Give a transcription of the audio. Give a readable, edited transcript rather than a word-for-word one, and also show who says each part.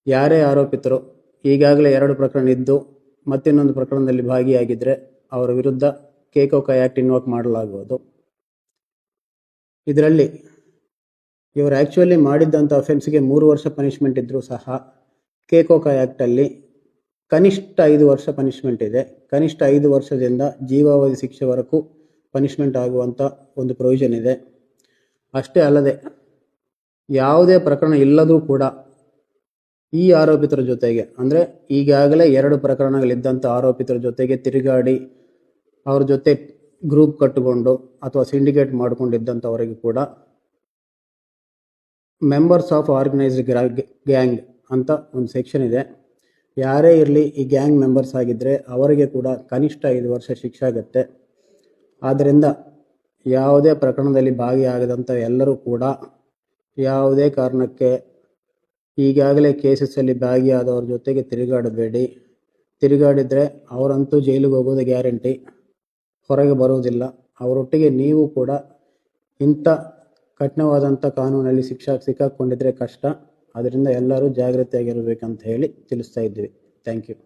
Speaker 1: ಯಾರೇ ಆರೋಪಿತರು ಈಗಾಗಲೇ 2 ಪ್ರಕರಣ ಇದ್ದು ಮತ್ತಿನ್ನೊಂದು ಪ್ರಕರಣದಲ್ಲಿ ಭಾಗಿಯಾಗಿದ್ದರೆ ಅವರ ವಿರುದ್ಧ ಕೇಕೋಕ ಆ್ಯಕ್ಟ್ ಇನ್ವೋಕ್ ಮಾಡಲಾಗುವುದು. ಇದರಲ್ಲಿ ಇವರು ಆ್ಯಕ್ಚುಲಿ ಮಾಡಿದ್ದಂಥ ಅಫೆನ್ಸ್ಗೆ 3 ವರ್ಷ ಪನಿಷ್ಮೆಂಟ್ ಇದ್ದರೂ ಸಹ ಕೇಕೋಕ ಆ್ಯಕ್ಟಲ್ಲಿ ಕನಿಷ್ಠ 5 ವರ್ಷ ಪನಿಷ್ಮೆಂಟ್ ಇದೆ. ಕನಿಷ್ಠ 5 ವರ್ಷದಿಂದ ಜೀವಾವಧಿ ಶಿಕ್ಷೆವರೆಗೂ ಪನಿಷ್ಮೆಂಟ್ ಆಗುವಂಥ ಒಂದು ಪ್ರೊವಿಷನ್ ಇದೆ. ಅಷ್ಟೇ ಅಲ್ಲದೆ ಯಾವುದೇ ಪ್ರಕರಣ ಇಲ್ಲದರೂ ಕೂಡ ಈ ಆರೋಪಿತರ ಜೊತೆಗೆ, ಅಂದರೆ ಈಗಾಗಲೇ 2 ಪ್ರಕರಣಗಳಿದ್ದಂಥ ಆರೋಪಿತರ ಜೊತೆಗೆ ತಿರುಗಾಡಿ ಅವ್ರ ಜೊತೆ ಗ್ರೂಪ್ ಕಟ್ಟಿಕೊಂಡು ಅಥವಾ ಸಿಂಡಿಕೇಟ್ ಮಾಡಿಕೊಂಡಿದ್ದಂಥವರಿಗೆ ಕೂಡ ಮೆಂಬರ್ಸ್ ಆಫ್ ಆರ್ಗನೈಸ್ಡ್ ಗ್ಯಾಂಗ್ ಅಂತ ಒಂದು ಸೆಕ್ಷನ್ ಇದೆ. ಯಾರೇ ಇರಲಿ ಈ ಗ್ಯಾಂಗ್ ಮೆಂಬರ್ಸ್ ಆಗಿದ್ದರೆ ಅವರಿಗೆ ಕೂಡ ಕನಿಷ್ಠ 5 ವರ್ಷ ಶಿಕ್ಷೆ ಆಗುತ್ತೆ. ಆದ್ದರಿಂದ ಯಾವುದೇ ಪ್ರಕರಣದಲ್ಲಿ ಭಾಗಿಯಾಗದಂಥ ಎಲ್ಲರೂ ಕೂಡ ಯಾವುದೇ ಕಾರಣಕ್ಕೆ ಈಗಾಗಲೇ ಕೇಸಸ್ಸಲ್ಲಿ ಭಾಗಿಯಾದವ್ರ ಜೊತೆಗೆ ತಿರುಗಾಡಬೇಡಿ. ತಿರುಗಾಡಿದರೆ ಅವರಂತೂ ಜೈಲಿಗೆ ಹೋಗೋದು ಗ್ಯಾರಂಟಿ, ಹೊರಗೆ ಬರೋದಿಲ್ಲ. ಅವರೊಟ್ಟಿಗೆ ನೀವು ಕೂಡ ಇಂಥ ಕಠಿಣವಾದಂಥ ಕಾನೂನಲ್ಲಿ ಸಿಕ್ಕಾಕ್ಕೊಂಡಿದ್ರೆ ಕಷ್ಟ. ಅದರಿಂದ ಎಲ್ಲರೂ ಜಾಗ್ರತೆಯಾಗಿರಬೇಕಂತ ಹೇಳಿ ತಿಳಿಸ್ತಾ ಇದ್ದೀವಿ. Thank you.